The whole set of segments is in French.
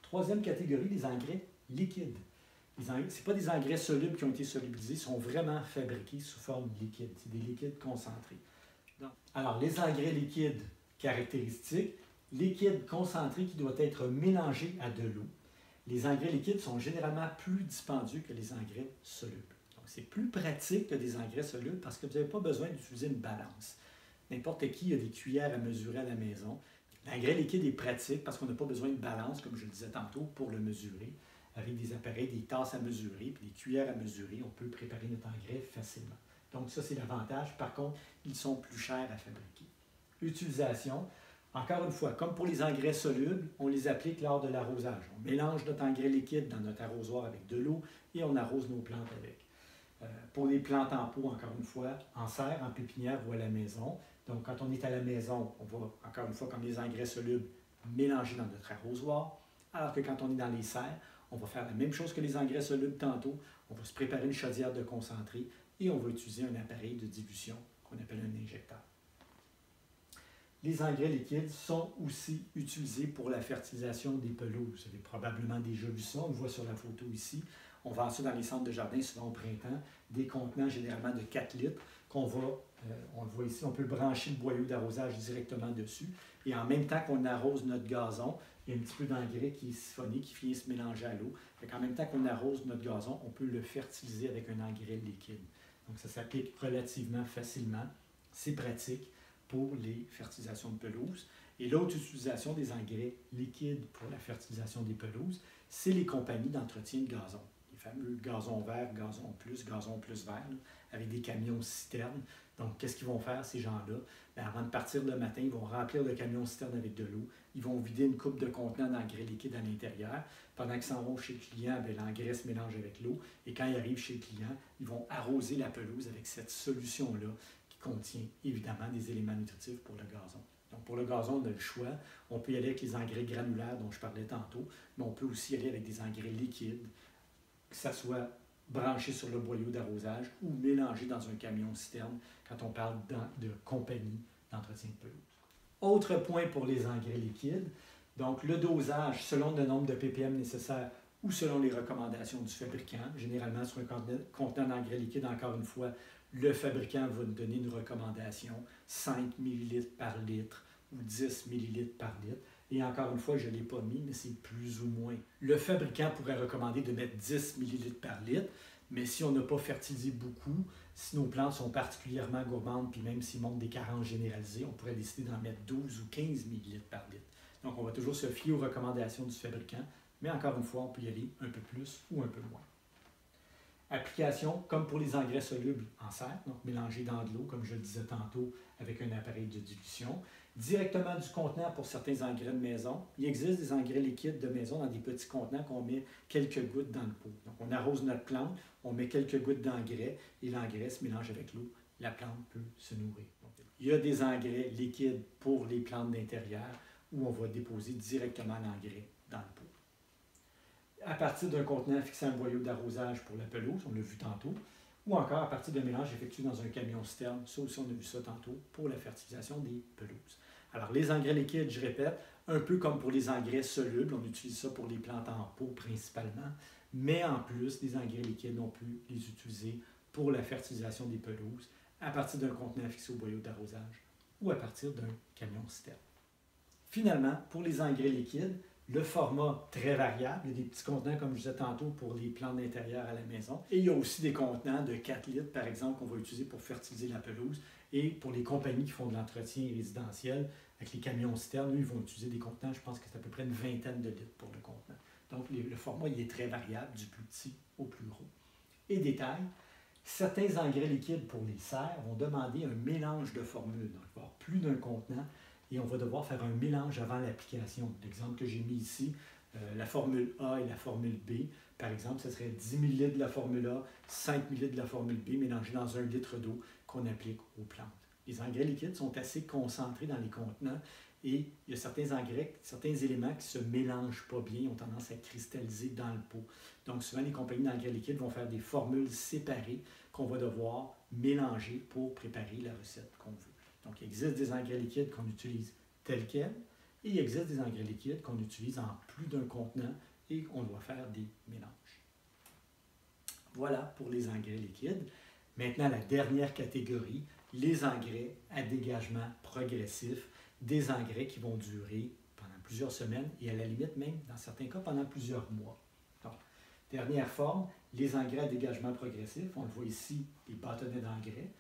Troisième catégorie, les engrais liquides. Ce ne sont pas des engrais solubles qui ont été solubilisés, ils sont vraiment fabriqués sous forme liquide. C'est des liquides concentrés. Alors, les engrais liquides caractéristiques, liquide concentré qui doit être mélangé à de l'eau. Les engrais liquides sont généralement plus dispendieux que les engrais solubles. Donc, c'est plus pratique que des engrais solubles parce que vous n'avez pas besoin d'utiliser une balance. N'importe qui a des cuillères à mesurer à la maison. L'engrais liquide est pratique parce qu'on n'a pas besoin de balance, comme je le disais tantôt, pour le mesurer. Avec des appareils, des tasses à mesurer, puis des cuillères à mesurer, on peut préparer notre engrais facilement. Donc ça, c'est l'avantage. Par contre, ils sont plus chers à fabriquer. Utilisation. Encore une fois, comme pour les engrais solubles, on les applique lors de l'arrosage. On mélange notre engrais liquide dans notre arrosoir avec de l'eau et on arrose nos plantes avec. Pour les plantes en pot, encore une fois, en serre, en pépinière ou à la maison. Donc, quand on est à la maison, on va, encore une fois, comme les engrais solubles, mélanger dans notre arrosoir. Alors que quand on est dans les serres, on va faire la même chose que les engrais solubles tantôt. On va se préparer une chaudière de concentré et on va utiliser un appareil de dilution qu'on appelle un injecteur. Les engrais liquides sont aussi utilisés pour la fertilisation des pelouses. Vous avez probablement déjà vu ça, on le voit sur la photo ici. On vend ça dans les centres de jardin, souvent au printemps, des contenants généralement de 4 litres qu'on va, on le voit ici, on peut brancher le boyau d'arrosage directement dessus. Et en même temps qu'on arrose notre gazon, il y a un petit peu d'engrais qui est siphonné, qui vient se mélanger à l'eau. En même temps qu'on arrose notre gazon, on peut le fertiliser avec un engrais liquide. Donc ça s'applique relativement facilement, c'est pratique pour les fertilisations de pelouse. Et l'autre utilisation des engrais liquides pour la fertilisation des pelouses, c'est les compagnies d'entretien de gazon. Les fameux gazon vert, gazon plus vert, là, avec des camions citernes. Donc, qu'est-ce qu'ils vont faire, ces gens-là? Bien, avant de partir le matin, ils vont remplir le camion citerne avec de l'eau. Ils vont vider une coupe de contenant d'engrais liquide à l'intérieur. Pendant qu'ils s'en vont chez le client, l'engrais se mélange avec l'eau. Et quand ils arrivent chez le client, ils vont arroser la pelouse avec cette solution-là qui contient évidemment des éléments nutritifs pour le gazon. Donc, pour le gazon, on a le choix. On peut y aller avec les engrais granulaires dont je parlais tantôt, mais on peut aussi y aller avec des engrais liquides, que ça soit branché sur le boyau d'arrosage ou mélangé dans un camion citerne quand on parle de compagnie d'entretien de pelouse. Autre point pour les engrais liquides, donc le dosage selon le nombre de ppm nécessaires ou selon les recommandations du fabricant. Généralement, sur un contenant d'engrais liquide, encore une fois, le fabricant va nous donner une recommandation 5 ml par litre ou 10 ml par litre. Et encore une fois, je ne l'ai pas mis, mais c'est plus ou moins. Le fabricant pourrait recommander de mettre 10 ml par litre, mais si on n'a pas fertilisé beaucoup, si nos plantes sont particulièrement gourmandes, puis même s'ils montrent des carences généralisées, on pourrait décider d'en mettre 12 ou 15 ml par litre. Donc, on va toujours se fier aux recommandations du fabricant, mais encore une fois, on peut y aller un peu plus ou un peu moins. Application, comme pour les engrais solubles en serre, donc mélangés dans de l'eau, comme je le disais tantôt, avec un appareil de dilution. Directement du contenant pour certains engrais de maison. Il existe des engrais liquides de maison dans des petits contenants qu'on met quelques gouttes dans le pot. Donc, on arrose notre plante, on met quelques gouttes d'engrais et l'engrais se mélange avec l'eau. La plante peut se nourrir. Donc, il y a des engrais liquides pour les plantes d'intérieur où on va déposer directement l'engrais dans le pot. À partir d'un contenant fixé un boyau d'arrosage pour la pelouse, on l'a vu tantôt, ou encore à partir d'un mélange effectué dans un camion citerne, ça aussi on a vu ça tantôt, pour la fertilisation des pelouses. Alors les engrais liquides, je répète, un peu comme pour les engrais solubles, on utilise ça pour les plantes en pot principalement, mais en plus, les engrais liquides, on peut les utiliser pour la fertilisation des pelouses à partir d'un contenant fixé au boyau d'arrosage ou à partir d'un camion citerne. Finalement, pour les engrais liquides, le format très variable. Il y a des petits contenants, comme je disais tantôt, pour les plantes d'intérieur à la maison. Et il y a aussi des contenants de 4 litres, par exemple, qu'on va utiliser pour fertiliser la pelouse. Et pour les compagnies qui font de l'entretien résidentiel, avec les camions citernes, eux, ils vont utiliser des contenants, je pense que c'est à peu près une vingtaine de litres pour le contenant. Donc, le format, il est très variable, du plus petit au plus gros. Et détail, certains engrais liquides pour les serres vont demander un mélange de formules. Donc, il va y avoir plus d'un contenant. Et on va devoir faire un mélange avant l'application. L'exemple que j'ai mis ici, la formule A et la formule B, par exemple, ce serait 10 ml de la formule A, 5 ml de la formule B mélangés dans 1 litre d'eau qu'on applique aux plantes. Les engrais liquides sont assez concentrés dans les contenants et il y a certains engrais, certains éléments qui ne se mélangent pas bien, ils ont tendance à cristalliser dans le pot. Donc souvent, les compagnies d'engrais liquides vont faire des formules séparées qu'on va devoir mélanger pour préparer la recette qu'on veut. Donc, il existe des engrais liquides qu'on utilise tels quels. Et il existe des engrais liquides qu'on utilise en plus d'un contenant et on doit faire des mélanges. Voilà pour les engrais liquides. Maintenant, la dernière catégorie, les engrais à dégagement progressif, des engrais qui vont durer pendant plusieurs semaines et à la limite même, dans certains cas, pendant plusieurs mois. Donc, dernière forme, les engrais à dégagement progressif. On le voit ici, les bâtonnets d'engrais.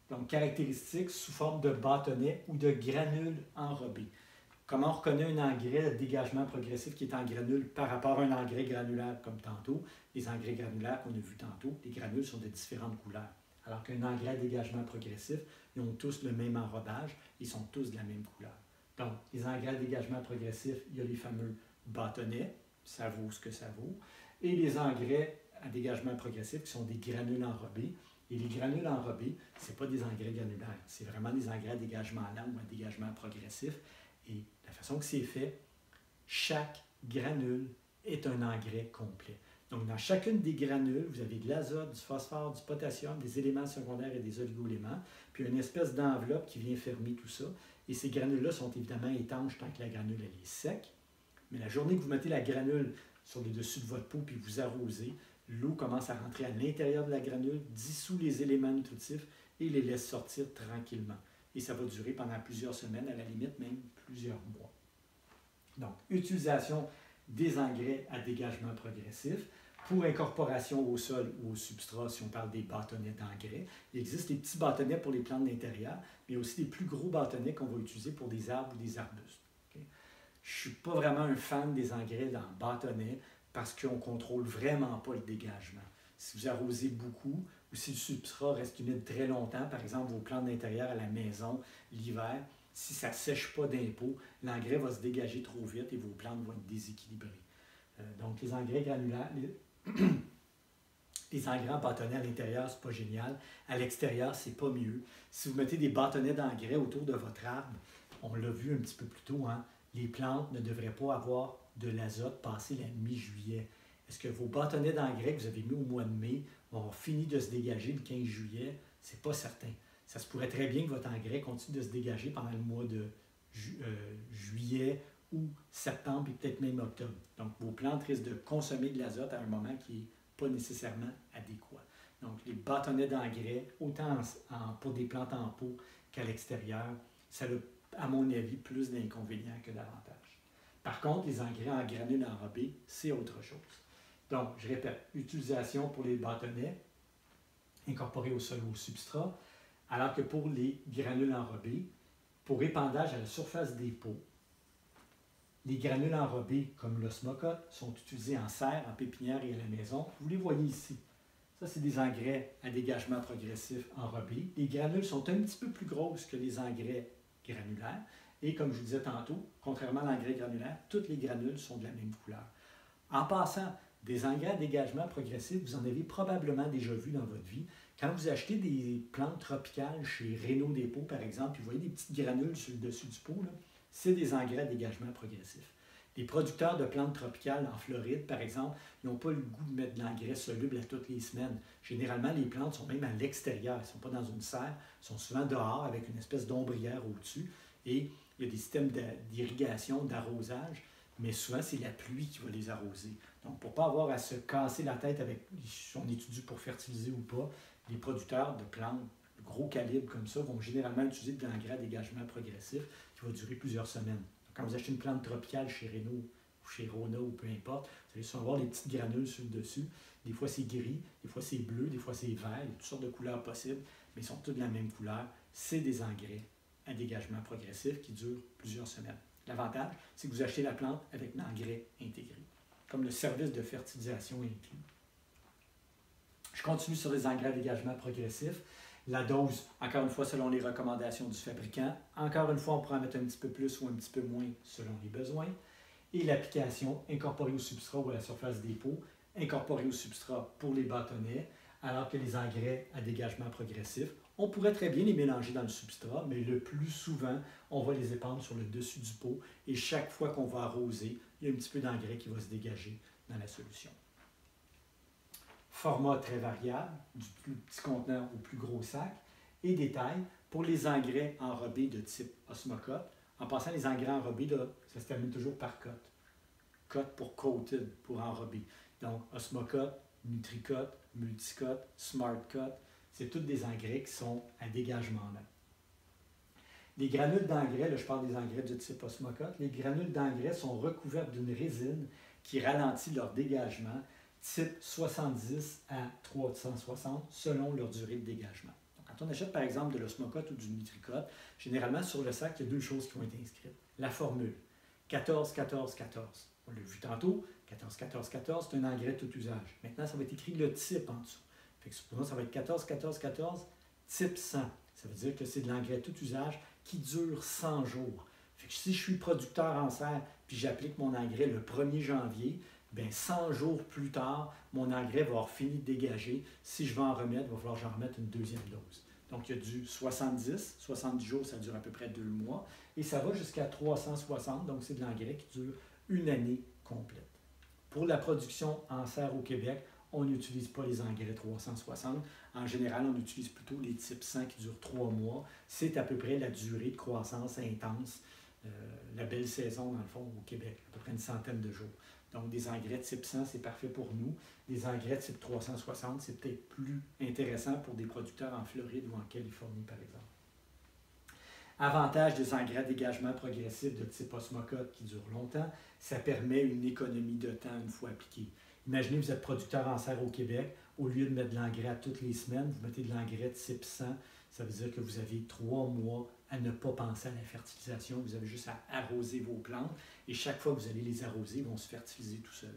Donc, caractéristiques sous forme de bâtonnets ou de granules enrobés. Comment on reconnaît un engrais à dégagement progressif qui est en granule par rapport à un engrais granulaire comme tantôt? Les engrais granulaires qu'on a vus tantôt, les granules sont de différentes couleurs. Alors qu'un engrais à dégagement progressif, ils ont tous le même enrobage, ils sont tous de la même couleur. Donc, les engrais à dégagement progressif, il y a les fameux bâtonnets, ça vaut ce que ça vaut, et les engrais à dégagement progressif qui sont des granules enrobés. Et les granules enrobés, ce n'est pas des engrais granulaires, c'est vraiment des engrais à dégagement lent ou à dégagement progressif. Et la façon que c'est fait, chaque granule est un engrais complet. Donc, dans chacune des granules, vous avez de l'azote, du phosphore, du potassium, des éléments secondaires et des oligo-éléments, puis une espèce d'enveloppe qui vient fermer tout ça. Et ces granules-là sont évidemment étanches tant que la granule elle est sec. Mais la journée que vous mettez la granule sur le dessus de votre peau puis vous arrosez, l'eau commence à rentrer à l'intérieur de la granule, dissout les éléments nutritifs et les laisse sortir tranquillement. Et ça va durer pendant plusieurs semaines, à la limite même plusieurs mois. Donc, utilisation des engrais à dégagement progressif pour incorporation au sol ou au substrat, si on parle des bâtonnets d'engrais. Il existe des petits bâtonnets pour les plantes d'intérieur, mais il y a aussi des plus gros bâtonnets qu'on va utiliser pour des arbres ou des arbustes. Okay? Je ne suis pas vraiment un fan des engrais dans bâtonnets parce qu'on ne contrôle vraiment pas le dégagement. Si vous arrosez beaucoup ou si le substrat reste humide très longtemps, par exemple vos plantes d'intérieur à la maison l'hiver, si ça ne sèche pas d'un pot, l'engrais va se dégager trop vite et vos plantes vont être déséquilibrées. Donc les engrais granulaires, les engrais en bâtonnet à l'intérieur, c'est pas génial. À l'extérieur, c'est pas mieux. Si vous mettez des bâtonnets d'engrais autour de votre arbre, on l'a vu un petit peu plus tôt, hein, les plantes ne devraient pas avoir de l'azote passé la mi-juillet. Est-ce que vos bâtonnets d'engrais que vous avez mis au mois de mai vont avoir fini de se dégager le 15 juillet? C'est pas certain. Ça se pourrait très bien que votre engrais continue de se dégager pendant le mois de juillet ou septembre et peut-être même octobre. Donc, vos plantes risquent de consommer de l'azote à un moment qui n'est pas nécessairement adéquat. Donc, les bâtonnets d'engrais, autant pour des plantes en pot qu'à l'extérieur, ça a, à mon avis, plus d'inconvénients que d'avantages. Par contre, les engrais en granules enrobés, c'est autre chose. Donc, je répète, utilisation pour les bâtonnets incorporés au sol ou au substrat, alors que pour les granules enrobés, pour épandage à la surface des pots, les granules enrobés, comme l'osmocote, sont utilisés en serre, en pépinière et à la maison. Vous les voyez ici. Ça, c'est des engrais à dégagement progressif enrobés. Les granules sont un petit peu plus grosses que les engrais granulaires. Et comme je vous disais tantôt, contrairement à l'engrais granulaire, toutes les granules sont de la même couleur. En passant, des engrais à dégagement progressif, vous en avez probablement déjà vu dans votre vie. Quand vous achetez des plantes tropicales chez Renault Dépôt, par exemple, puis vous voyez des petites granules sur le dessus du pot, c'est des engrais à dégagement progressif. Les producteurs de plantes tropicales en Floride, par exemple, ils n'ont pas le goût de mettre de l'engrais soluble à toutes les semaines. Généralement, les plantes sont même à l'extérieur. Elles ne sont pas dans une serre. Elles sont souvent dehors avec une espèce d'ombrière au-dessus. Et il y a des systèmes d'irrigation, d'arrosage, mais souvent, c'est la pluie qui va les arroser. Donc, pour ne pas avoir à se casser la tête avec si on est dû pour fertiliser ou pas, les producteurs de plantes de gros calibre comme ça vont généralement utiliser de l'engrais à dégagement progressif qui va durer plusieurs semaines. Donc, quand vous achetez une plante tropicale chez Renault ou chez Rona ou peu importe, vous allez souvent avoir des petites granules sur le dessus. Des fois, c'est gris, des fois, c'est bleu, des fois, c'est vert. Il y a toutes sortes de couleurs possibles, mais ils sont toutes de la même couleur. C'est des engrais à dégagement progressif qui durent plusieurs semaines. L'avantage, c'est que vous achetez la plante avec l'engrais intégré, comme le service de fertilisation inclus. Je continue sur les engrais à dégagement progressif. La dose, encore une fois, selon les recommandations du fabricant. Encore une fois, on pourra en mettre un petit peu plus ou un petit peu moins selon les besoins. Et l'application incorporée au substrat ou à la surface des pots, incorporée au substrat pour les bâtonnets, alors que les engrais à dégagement progressif, on pourrait très bien les mélanger dans le substrat, mais le plus souvent, on va les épandre sur le dessus du pot et chaque fois qu'on va arroser, il y a un petit peu d'engrais qui va se dégager dans la solution. Format très variable, du plus petit contenant au plus gros sac, et détail pour les engrais enrobés de type osmocote. En passant, les engrais enrobés, là, ça se termine toujours par cote. Cote pour coated, pour enrobé. Donc, Osmocote, Nutricote, Multicote, Smartcote, c'est tous des engrais qui sont à dégagement lent. Les granules d'engrais, là, je parle des engrais de type Osmocote, les granules d'engrais sont recouvertes d'une résine qui ralentit leur dégagement, type 70 à 360, selon leur durée de dégagement. Donc, quand on achète par exemple de l'Osmocote ou du Nutricote, généralement sur le sac, il y a deux choses qui vont être inscrites. La formule, 14-14-14. On l'a vu tantôt, 14-14-14, c'est un engrais tout usage. Maintenant, ça va être écrit le type en dessous. Fait que supposons ça va être 14-14-14, type 100. Ça veut dire que c'est de l'engrais tout usage qui dure 100 jours. Fait que si je suis producteur en serre puis j'applique mon engrais le 1er janvier, bien 100 jours plus tard, mon engrais va avoir fini de dégager. Si je veux en remettre, il va falloir que j'en remette une deuxième dose. Donc, il y a du 70. 70 jours, ça dure à peu près 2 mois. Et ça va jusqu'à 360. Donc, c'est de l'engrais qui dure une année complète. Pour la production en serre au Québec, on n'utilise pas les engrais 360. En général, on utilise plutôt les types 100 qui durent 3 mois. C'est à peu près la durée de croissance intense, la belle saison, dans le fond, au Québec, à peu près une centaine de jours. Donc, des engrais type 100, c'est parfait pour nous. Des engrais type 360, c'est peut-être plus intéressant pour des producteurs en Floride ou en Californie, par exemple. Avantage des engrais à dégagement progressif de type Osmocote qui durent longtemps, ça permet une économie de temps une fois appliqué. Imaginez que vous êtes producteur en serre au Québec, au lieu de mettre de l'engrais à toutes les semaines, vous mettez de l'engrais type 100, ça veut dire que vous avez 3 mois à ne pas penser à la fertilisation, vous avez juste à arroser vos plantes et chaque fois que vous allez les arroser, ils vont se fertiliser tout seuls.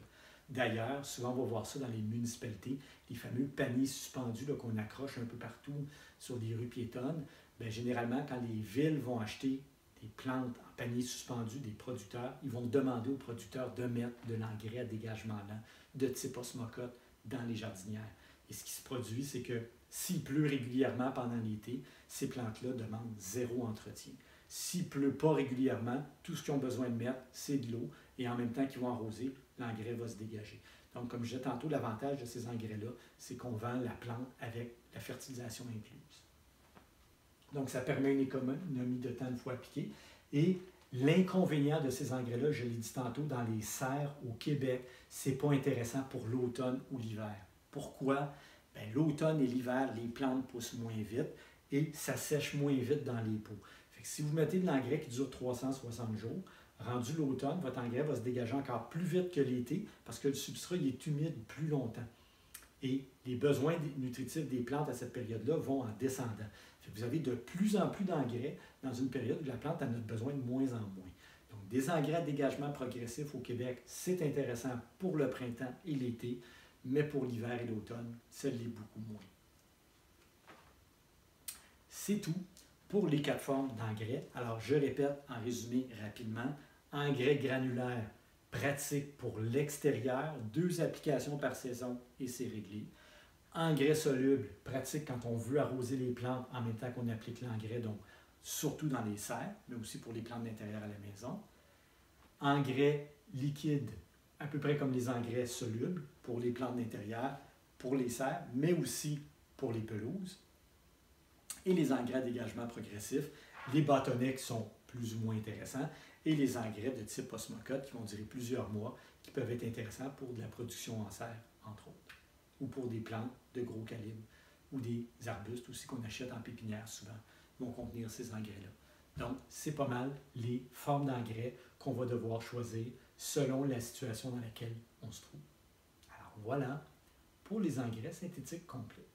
D'ailleurs, souvent on va voir ça dans les municipalités, les fameux paniers suspendus qu'on accroche un peu partout sur les rues piétonnes. Bien, généralement, quand les villes vont acheter des plantes en panier suspendu des producteurs, ils vont demander aux producteurs de mettre de l'engrais à dégagement lent de type Osmocote dans les jardinières. Et ce qui se produit, c'est que s'il pleut régulièrement pendant l'été, ces plantes-là demandent zéro entretien. S'il ne pleut pas régulièrement, tout ce qu'ils ont besoin de mettre, c'est de l'eau. Et en même temps qu'ils vont arroser, l'engrais va se dégager. Donc, comme je disais tantôt, l'avantage de ces engrais-là, c'est qu'on vend la plante avec la fertilisation incluse. Donc, ça permet une économie de temps une fois appliquée. Et l'inconvénient de ces engrais-là, je l'ai dit tantôt, dans les serres au Québec, ce n'est pas intéressant pour l'automne ou l'hiver. Pourquoi? Bien, l'automne et l'hiver, les plantes poussent moins vite et ça sèche moins vite dans les pots. Fait que si vous mettez de l'engrais qui dure 360 jours, rendu l'automne, votre engrais va se dégager encore plus vite que l'été parce que le substrat il est humide plus longtemps. Et les besoins nutritifs des plantes à cette période-là vont en descendant. Fait que vous avez de plus en plus d'engrais dans une période où la plante en a besoin de moins en moins. Donc, des engrais à dégagement progressif au Québec, c'est intéressant pour le printemps et l'été, mais pour l'hiver et l'automne, ça l'est beaucoup moins. C'est tout pour les 4 formes d'engrais. Alors, je répète en résumé rapidement. Engrais granulaire, pratique pour l'extérieur, 2 applications par saison et c'est réglé. Engrais soluble, pratique quand on veut arroser les plantes en même temps qu'on applique l'engrais, donc surtout dans les serres, mais aussi pour les plantes d'intérieur à la maison. Engrais liquide, à peu près comme les engrais solubles pour les plantes d'intérieur, pour les serres, mais aussi pour les pelouses. Et les engrais à dégagement progressif, les bâtonnets qui sont plus ou moins intéressants, et les engrais de type Osmocote qui vont durer plusieurs mois, qui peuvent être intéressants pour de la production en serre, entre autres, ou pour des plantes de gros calibre, ou des arbustes aussi qu'on achète en pépinière souvent, vont contenir ces engrais-là. Donc, c'est pas mal les formes d'engrais qu'on va devoir choisir selon la situation dans laquelle on se trouve. Alors voilà pour les engrais synthétiques complets.